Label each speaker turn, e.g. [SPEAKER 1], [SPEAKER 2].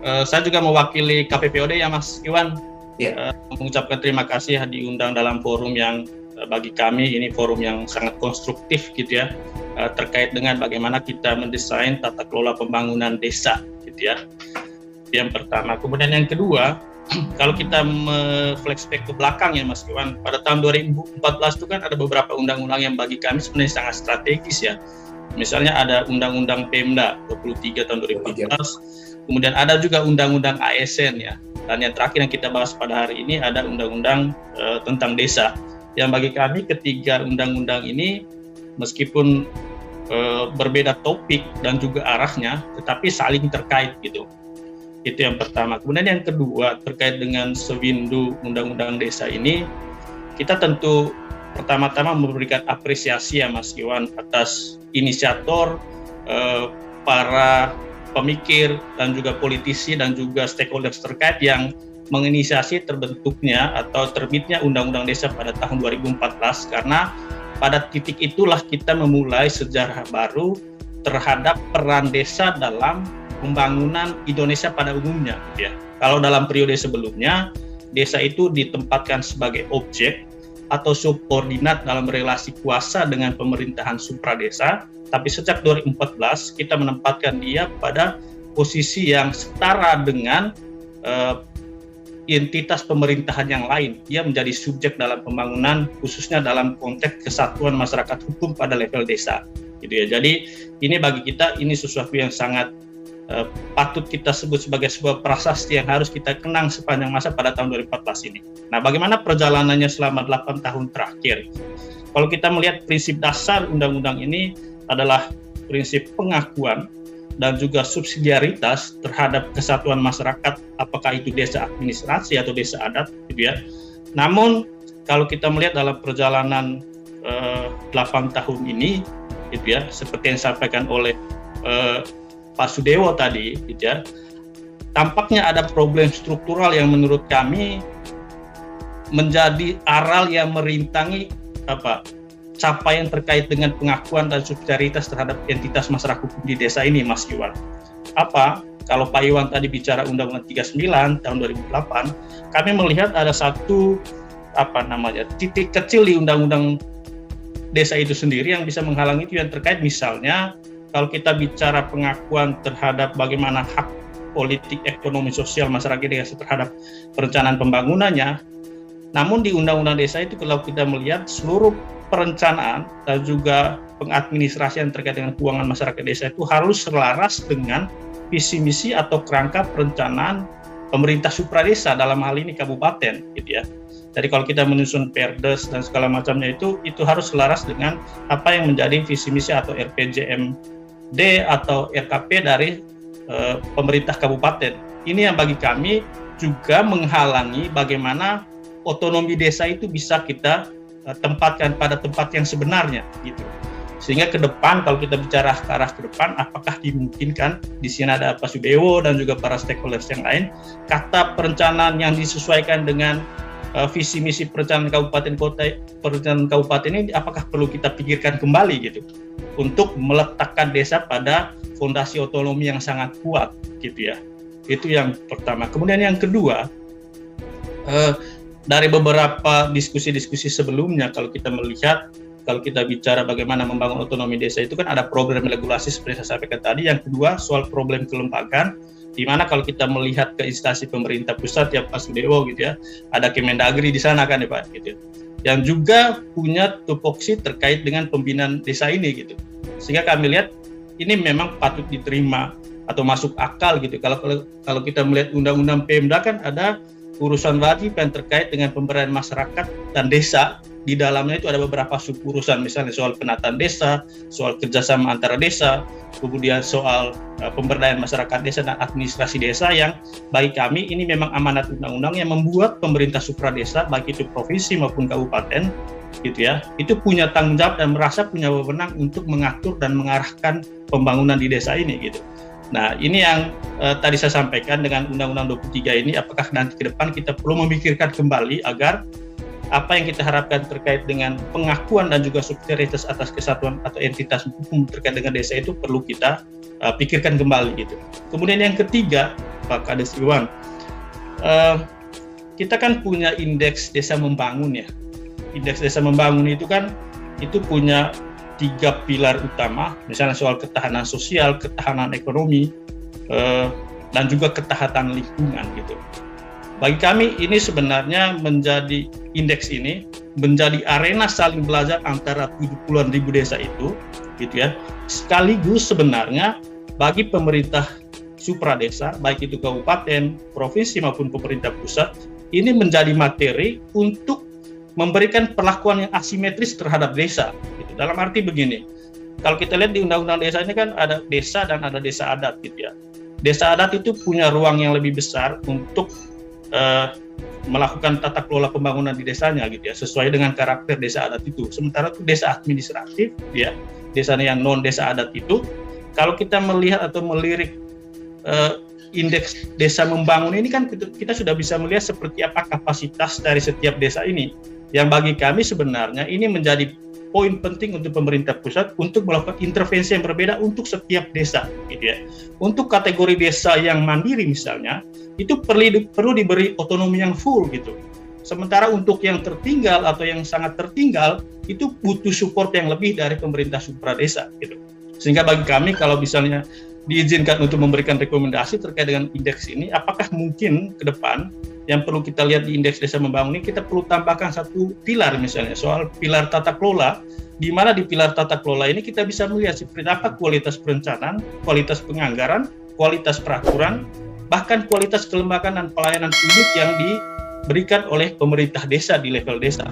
[SPEAKER 1] Saya juga mewakili KPPOD ya Mas Iwan,
[SPEAKER 2] Ya.
[SPEAKER 1] mengucapkan terima kasih diundang dalam forum yang bagi kami ini forum yang sangat konstruktif gitu ya, terkait dengan bagaimana kita mendesain tata kelola pembangunan desa gitu ya. Yang pertama. Kemudian yang kedua, kalau kita flashback ke belakang ya Mas Iwan, pada tahun 2014 itu kan ada beberapa undang-undang yang bagi kami sebenarnya sangat strategis ya. Misalnya ada Undang-Undang Pemda 23 tahun 2014, kemudian ada juga Undang-Undang ASN ya. Dan yang terakhir yang kita bahas pada hari ini ada Undang-Undang tentang desa. Yang bagi kami ketiga undang-undang ini meskipun berbeda topik dan juga arahnya, tetapi saling terkait gitu. Itu yang pertama. Kemudian yang kedua terkait dengan sewindu undang-undang desa ini, kita tentu pertama-tama memberikan apresiasi ya Mas Iwan atas inisiator, para pemikir dan juga politisi dan juga stakeholders terkait yang menginisiasi terbentuknya atau terbitnya Undang-Undang Desa pada tahun 2014, karena pada titik itulah kita memulai sejarah baru terhadap peran desa dalam pembangunan Indonesia pada umumnya gitu ya. Kalau dalam periode sebelumnya, desa itu ditempatkan sebagai objek atau subordinat dalam relasi kuasa dengan pemerintahan supradesa, tapi sejak 2014 kita menempatkan dia pada posisi yang setara dengan entitas pemerintahan yang lain. Dia menjadi subjek dalam pembangunan, khususnya dalam konteks kesatuan masyarakat hukum pada level desa gitu ya. Jadi ini bagi kita ini sesuatu yang sangat patut kita sebut sebagai sebuah prasasti yang harus kita kenang sepanjang masa pada tahun 2014 ini. Nah, bagaimana perjalanannya selama 8 tahun terakhir? Kalau kita melihat prinsip dasar undang-undang ini adalah prinsip pengakuan dan juga subsidiaritas terhadap kesatuan masyarakat, apakah itu desa administrasi atau desa adat gitu ya. Namun kalau kita melihat dalam perjalanan 8 tahun ini gitu ya, seperti yang disampaikan oleh Pak Sudewo tadi gitu ya, tampaknya ada problem struktural yang menurut kami menjadi aral yang merintangi capaian terkait dengan pengakuan dan subsidiaritas terhadap entitas masyarakat hukum di desa ini, Mas Iwan. Kalau Pak Iwan tadi bicara Undang-Undang 39 tahun 2008, kami melihat ada satu titik kecil di Undang-Undang Desa itu sendiri yang bisa menghalangi itu, yang terkait misalnya kalau kita bicara pengakuan terhadap bagaimana hak politik, ekonomi, sosial masyarakat desa terhadap perencanaan pembangunannya. Namun di Undang-Undang Desa itu kalau kita melihat seluruh perencanaan dan juga pengadministrasian terkait dengan keuangan masyarakat desa itu harus selaras dengan visi misi atau kerangka perencanaan pemerintah supradesa, dalam hal ini kabupaten gitu ya. Jadi kalau kita menyusun perdes dan segala macamnya itu harus selaras dengan apa yang menjadi visi misi atau RPJMD atau RKP dari pemerintah kabupaten. Ini yang bagi kami juga menghalangi bagaimana otonomi desa itu bisa kita tempatkan pada tempat yang sebenarnya gitu. Sehingga ke depan kalau kita bicara ke arah ke depan, apakah dimungkinkan, di sini ada Pak Sudewo dan juga para stakeholders yang lain, kata perencanaan yang disesuaikan dengan visi misi perencanaan kabupaten kota, perencanaan kabupaten ini apakah perlu kita pikirkan kembali gitu untuk meletakkan desa pada fondasi otonomi yang sangat kuat gitu ya. Itu yang pertama. Kemudian yang kedua, dari beberapa diskusi-diskusi sebelumnya kalau kita melihat, kalau kita bicara bagaimana membangun otonomi desa itu kan ada program regulasi seperti saya sampaikan tadi. Yang kedua soal problem kelembagaan, di mana kalau kita melihat ke instansi pemerintah pusat ya Pak Sudewo gitu ya, ada Kemendagri di sana kan ya Pak gitu, yang juga punya tupoksi terkait dengan pembinaan desa ini gitu. Sehingga kami lihat ini memang patut diterima atau masuk akal gitu. Kalau kita melihat Undang-Undang Pemda kan ada urusan wajib yang terkait dengan pemberdayaan masyarakat dan desa. Di dalamnya itu ada beberapa sub-urusan, misalnya soal penataan desa, soal kerjasama antara desa, kemudian soal pemberdayaan masyarakat desa dan administrasi desa, yang bagi kami ini memang amanat undang-undang yang membuat pemerintah supradesa, baik itu provinsi maupun kabupaten, gitu ya, itu punya tanggung jawab dan merasa punya wewenang untuk mengatur dan mengarahkan pembangunan di desa ini, gitu. Nah, ini yang tadi saya sampaikan dengan Undang-Undang 23 ini, apakah nanti ke depan kita perlu memikirkan kembali agar apa yang kita harapkan terkait dengan pengakuan dan juga subsidiaritas atas kesatuan atau entitas hukum terkait dengan desa itu perlu kita pikirkan kembali gitu. Kemudian yang ketiga, Pak Kades Iwan. Kita kan punya indeks desa membangun ya. Indeks desa membangun itu kan punya 3 pilar utama, misalnya soal ketahanan sosial, ketahanan ekonomi, dan juga ketahanan lingkungan gitu. Bagi kami ini sebenarnya menjadi indeks ini menjadi arena saling belajar antara 70-an ribu desa itu, gitu ya. Sekaligus sebenarnya bagi pemerintah supradesa, baik itu kabupaten, provinsi maupun pemerintah pusat, ini menjadi materi untuk memberikan perlakuan yang asimetris terhadap desa. Gitu. Dalam arti begini, kalau kita lihat di Undang-Undang Desa ini kan ada desa dan ada desa adat, gitu ya. Desa adat itu punya ruang yang lebih besar untuk melakukan tata kelola pembangunan di desanya, gitu ya, sesuai dengan karakter desa adat itu. Sementara itu desa administratif, ya, desa yang non desa adat itu, kalau kita melihat atau melirik indeks desa membangun ini kan kita sudah bisa melihat seperti apa kapasitas dari setiap desa ini. Yang bagi kami sebenarnya ini menjadi poin penting untuk pemerintah pusat untuk melakukan intervensi yang berbeda untuk setiap desa, gitu ya. Untuk kategori desa yang mandiri misalnya, itu perlu diberi otonomi yang full gitu. Sementara untuk yang tertinggal atau yang sangat tertinggal itu butuh support yang lebih dari pemerintah supradesa gitu. Sehingga bagi kami kalau misalnya diizinkan untuk memberikan rekomendasi terkait dengan indeks ini, apakah mungkin ke depan yang perlu kita lihat di indeks desa membangun ini, kita perlu tambahkan satu pilar misalnya soal pilar tata kelola, di mana di pilar tata kelola ini kita bisa melihat seperti apa kualitas perencanaan, kualitas penganggaran, kualitas peraturan, bahkan kualitas kelembagaan dan pelayanan publik yang diberikan oleh pemerintah desa di level desa.